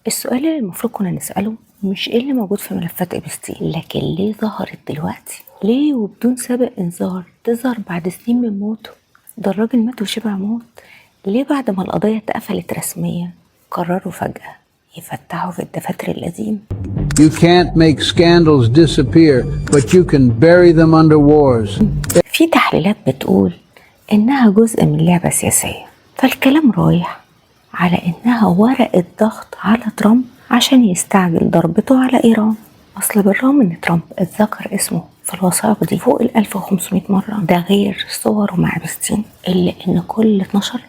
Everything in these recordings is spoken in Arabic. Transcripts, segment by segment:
السؤال اللي المفروض كنا نسأله مش ايه اللي موجود في ملفات إبستين، لكن ليه ظهرت دلوقتي؟ ليه وبدون سابق انذار تظهر بعد سنين من موته؟ ده الراجل مات وشبع موت. ليه بعد ما القضية اتقفلت رسميا قرروا فجأة يفتحوا في الدفاتر القديم؟ You can't make scandals disappear, but you can bury them under wars. في تحليلات بتقول إنها جزء من لعبة سياسية، فالكلام رايح على إنها ورقة ضغط على ترامب عشان يستعجل ضربته على إيران. أصل بالرغم إن ترامب اتذكر اسمه في الوثائق دي فوق 1500 مرة، ده غير صوره مع إبستين إلا إن كل اللي اتنشر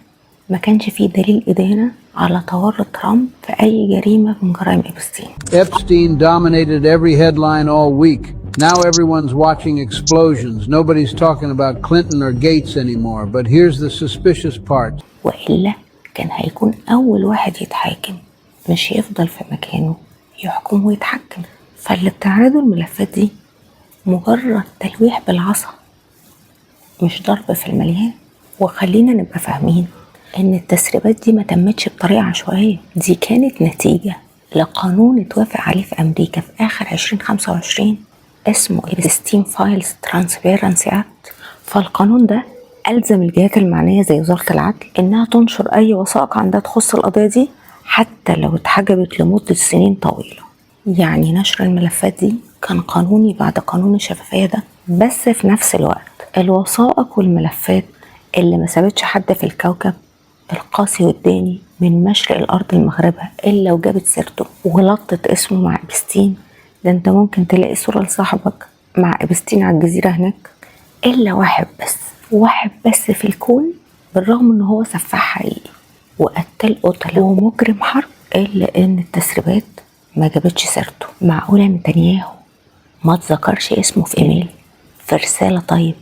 ما كانش فيه دليل إدانة على تورط ترامب في أي جريمة من جرائم إبستين. Epstein dominated every headline all week. Now everyone's watching explosions. Nobody's talking about Clinton or Gates anymore. But here's the suspicious part. وإلا كان هيكون أول واحد يتحاكم، مش يفضل في مكانه يحكم ويتحكم. فاللي بتعرضه الملفات دي مجرد تلويح بالعصا، مش ضرب في المليان. وخلينا نبقى فاهمين إن التسريبات دي ما تمتش بطريقة عشوائية، دي كانت نتيجة لقانون اتوافق عليه في أمريكا في آخر 2025 اسمه إبستين فايلز ترانسبيرنسي أكت. فالقانون ده ألزم الجهات المعنية زي وزارة العدل إنها تنشر أي وثائق عندها تخص القضية دي حتى لو اتحجبت لمدة سنين طويلة. يعني نشر الملفات دي كان قانوني بعد قانون الشفافية ده. بس في نفس الوقت الوثائق والملفات اللي ما سابتش حد في الكوكب القاسي والداني من مشرق الأرض لمغربها إلا وجابت سيرته وغلطت اسمه مع إبستين. ده انت ممكن تلاقي صورة لصاحبك مع إبستين على الجزيرة هناك. إلا واحد بس في الكون بالرغم إنه هو سفاح حقيقي وقتل قتلة ومجرم حرب، إلا إن التسريبات ما جابتش سيرته. معقولة نتنياهو ما تذكرش اسمه في إيميل في رسالة؟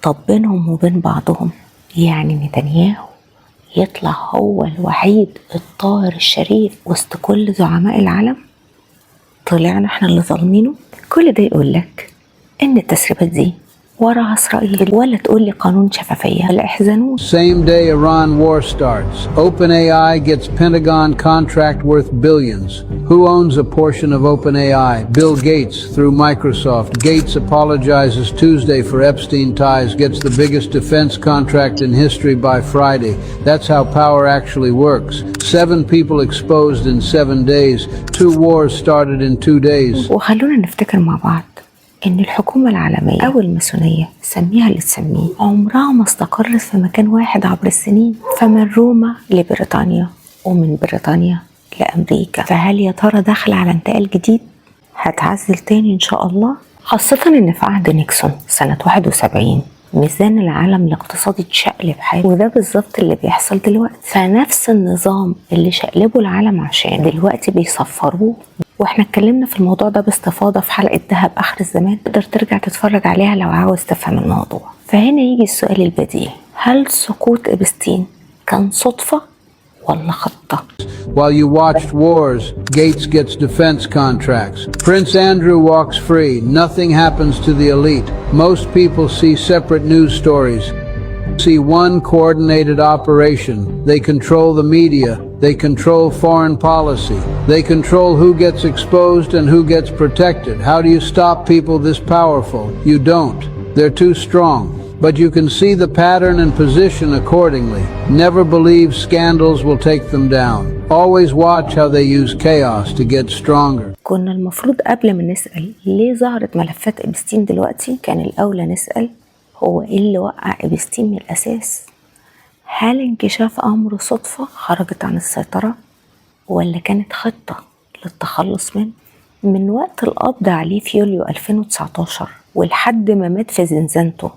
طب بينهم وبين بعضهم يعني نتنياهو يطلع هو الوحيد الطاهر الشريف وسط كل زعماء العالم؟ طلعنا احنا اللي ظالمينه؟ كل ده يقول لك ان التسريبات دي وراها اسرائيل، ولا تقول لي قانون شفافية. لا احزنوا. Same day Iran war starts. OpenAI gets Pentagon contract worth billions. Who owns a portion of OpenAI? Bill Gates through Microsoft. Gates apologizes Tuesday for Epstein ties, gets the biggest defense contract in history by Friday. That's how power actually works. 7 people exposed in 7 days. 2 wars started in 2 days. وخلونا نفتكر مع بعض إن الحكومة العالمية أو الماسونية سميها اللي تسميه عمرها ما استقرت في مكان واحد عبر السنين، فمن روما لبريطانيا ومن بريطانيا لأمريكا. فهل يا ترى داخل على انتقال جديد هتعزل تاني إن شاء الله؟ خاصة إن في عهد نيكسون سنة 71 ميزان العالم الاقتصادي اتشقلب حاجة، وده بالظبط اللي بيحصل دلوقتي. فنفس النظام اللي شقلبوا العالم عشان دلوقتي بيصفروه. واحنا اتكلمنا في الموضوع ده باستفاضة في حلقة دهب آخر الزمان، تقدر ترجع تتفرج عليها لو عاوز تفهم الموضوع. فهنا يجي السؤال البديهي، هل سقوط إبستين كان صدفة ولا خطة؟ While you watched wars, Gates gets defense contracts. Prince Andrew walks free. Nothing happens to the elite. Most people see separate news stories. See one coordinated operation. They control the media. They control foreign policy. They control who gets exposed and who gets protected. How do you stop people this powerful? You don't. They're too strong. But you can see the pattern and position accordingly. Never believe scandals will take them down. Always watch how they use chaos to get stronger. كنا المفروض قبل ما نسأل ليه ظهرت ملفات إبستين دلوقتي كان الأولى نسأل هو إيه اللي وقع إبستين من الأساس؟ هل انكشاف أمره صدفة خرجت عن السيطرة ولا كانت خطة للتخلص منه؟ من وقت القبض عليه في يوليو 2019 ولحد ما مات في زنزانته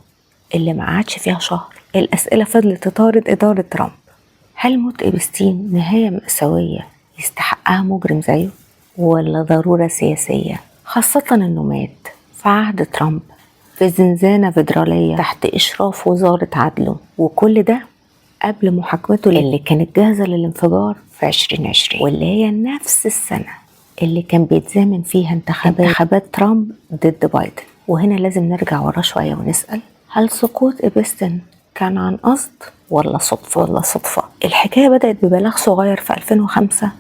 اللي ما قعدش فيها شهر، الأسئلة فضلت تطارد إدارة ترامب. هل موت إبستين نهاية مأساوية يستحقها مجرم زيه ولا ضرورة سياسية؟ خاصة إنه مات في عهد ترامب في زنزانة فيدرالية تحت إشراف وزارة عدله، وكل ده قبل محاكمته اللي كانت جاهزة للانفجار في 2020، واللي هي نفس السنة اللي كان بيتزامن فيها انتخابات ترامب ضد بايدن. وهنا لازم نرجع ورا شوية ونسأل، هل سقوط إبستين كان عن قصد ولا صدفة؟ الحكاية بدأت ببلاغ صغير في 2005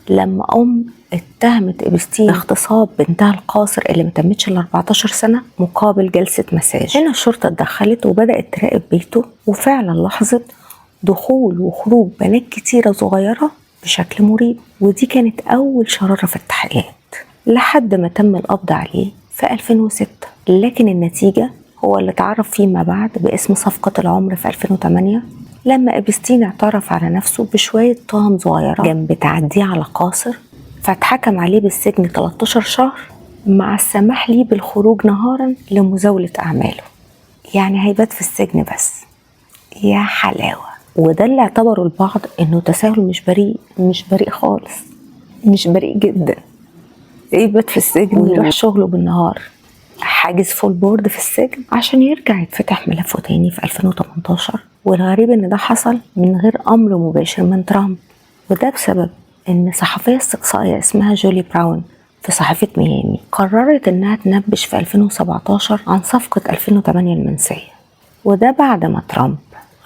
لما اتهمت إبستين باغتصاب بنتها القاصر اللي متمتش ال 14 سنة مقابل جلسة مساج. هنا الشرطة اتدخلت وبدأت تراقب بيته، وفعلا لاحظت دخول وخروج بنات كتيرة صغيرة بشكل مريب، ودي كانت أول شرارة في التحقيقات لحد ما تم القبض عليه في 2006. لكن النتيجة هو اللي اتعرف فيما بعد باسم صفقة العمر في 2008، لما إبستين اعترف على نفسه بشوية تهم صغيرة جنب تعديه على قاصر، فاتحكم عليه بالسجن 13 شهر مع السماح ليه بالخروج نهارا لمزاولة أعماله. يعني هيبات في السجن بس. يا حلاوة. وده اللي اعتبره البعض انه تساهل مش بريء خالص، مش بريء جدا. يبات في السجن ويروح شغله بالنهار، حاجز فول بورد في السجن عشان يرجع يتفتح ملفه تاني في 2018. والغريب ان ده حصل من غير امر مباشر من ترامب، وده بسبب ان صحفية استقصائية اسمها جولي براون في صحيفة ميامي قررت انها تنبش في 2017 عن صفقة 2008 المنسية، وده بعد ما ترامب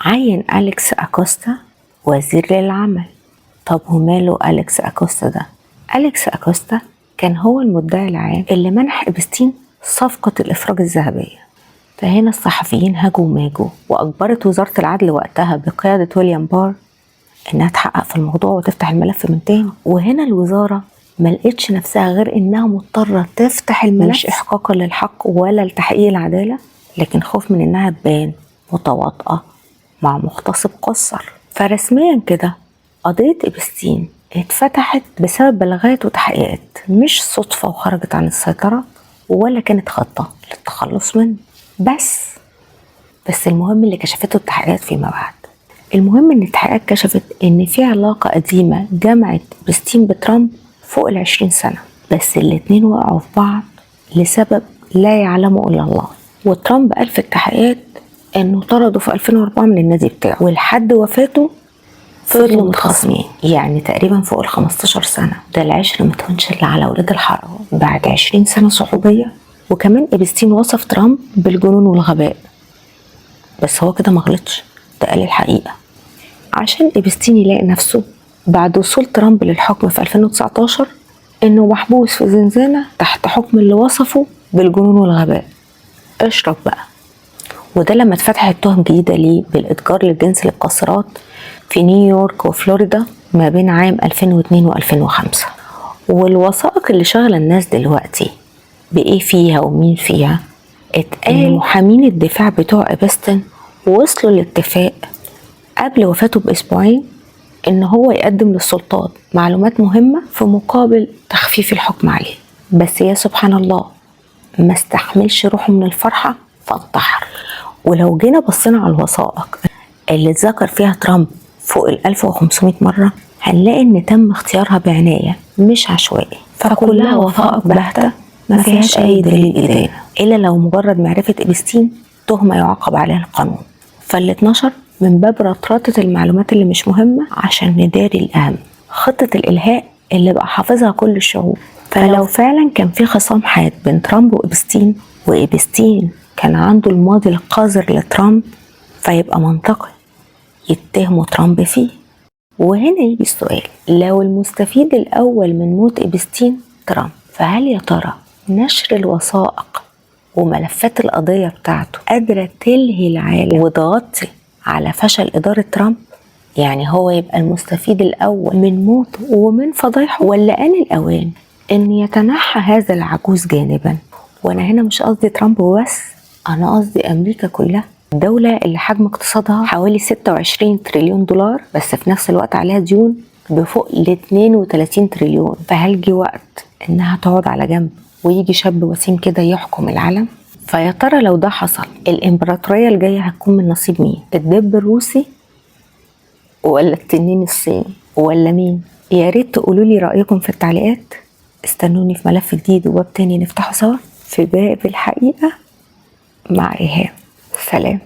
عين أليكس أكوستا وزير للعمل. طب وماله أليكس أكوستا ده؟ أليكس أكوستا كان هو المدعي العام اللي منح إبستين صفقة الإفراج الذهبية. فهنا الصحفيين هاجوا وماجوا، وأجبرت وزارة العدل وقتها بقيادة ويليام بار إنها تحقق في الموضوع وتفتح الملف من تاني. وهنا الوزارة ملقتش نفسها غير إنها مضطرة تفتح الملف، مش إحقاقا للحق ولا لتحقيق العدالة، لكن خوف من إنها تبان متواطئة مع مغتصب قصر. فرسميا كده قضية إبستين اتفتحت بسبب بلاغات وتحقيقات، مش صدفة وخرجت عن السيطرة ولا كانت خطة للتخلص منه. بس المهم اللي كشفته التحقيقات فيما بعد. المهم ان التحقيقات كشفت ان في علاقة قديمة جمعت إبستين بترامب فوق 20 سنة، بس الاتنين وقعوا في بعض لسبب لا يعلمه الا الله. وترامب قال في التحقيقات انه طرده في 2004 من النادي بتاعه، ولحد وفاته فضلوا متخاصمين، يعني تقريبا فوق 15 سنة. ده العشر ما تهونش الا على ولاد الحرام بعد 20 سنة صحوبية. وكمان إبستين وصف ترامب بالجنون والغباء، بس هو كده ما غلطش، ده قال الحقيقة. عشان إبستين يلاقي نفسه بعد وصول ترامب للحكم في 2019 انه محبوس في زنزانة تحت حكم اللي وصفه بالجنون والغباء. اشرب بقى. وده لما اتفتحت تهم جديدة ليه بالإتجار للجنس للقاصرات في نيويورك وفلوريدا ما بين عام 2002 و2005. والوثائق اللي شغلة الناس دلوقتي بإيه فيها ومين فيها، اتقال محامين الدفاع بتوع إبستين وصلوا لاتفاق قبل وفاته بأسبوعين إن هو يقدم للسلطات معلومات مهمة في مقابل تخفيف الحكم عليه. بس يا سبحان الله ما استحملش روحه من الفرحة فانتحر. ولو جينا بصينا على الوثائق اللي اتذكر فيها ترامب فوق 1500 مرة، هنلاقي ان تم اختيارها بعناية مش عشوائي، فكلها وثائق باهتة ما فيهاش اي دليل إدانة الا لو مجرد معرفة إبستين تهمة يعاقب عليها القانون. فاللي اتنشر من باب رطرطة المعلومات اللي مش مهمة عشان نداري الأهم، خطة الإلهاء اللي بقى حافظها كل الشعوب. فلو فعلا كان في خصام حاد بين ترامب وإبستين كان عنده الماضي القذر لترامب، فيبقى منطقي يتهموا ترامب فيه. وهنا يجي السؤال، لو المستفيد الأول من موت إبستين ترامب، فهل يا ترى نشر الوثائق وملفات القضية بتاعته قادرة تلهي العالم وتغطي على فشل إدارة ترامب؟ يعني هو يبقى المستفيد الأول من موته ومن فضايحه، ولا آن الأوان إن يتنحى هذا العجوز جانبا؟ وأنا هنا مش قصدي ترامب بس، أنا قصدي أمريكا كلها، دولة اللي حجم اقتصادها حوالي 26 تريليون دولار، بس في نفس الوقت عليها ديون بفوق ل 32 تريليون. فهل جه وقت إنها تقعد على جنب ويجي شاب وسيم كده يحكم العالم؟ فيا ترى لو ده حصل الإمبراطورية الجاية هتكون من نصيب مين؟ الدب الروسي ولا التنين الصيني ولا مين؟ يا ريت تقولوا لي رأيكم في التعليقات. استنوني في ملف جديد وباب تاني نفتحه سوا في باب الحقيقة مع ريهام. سلام.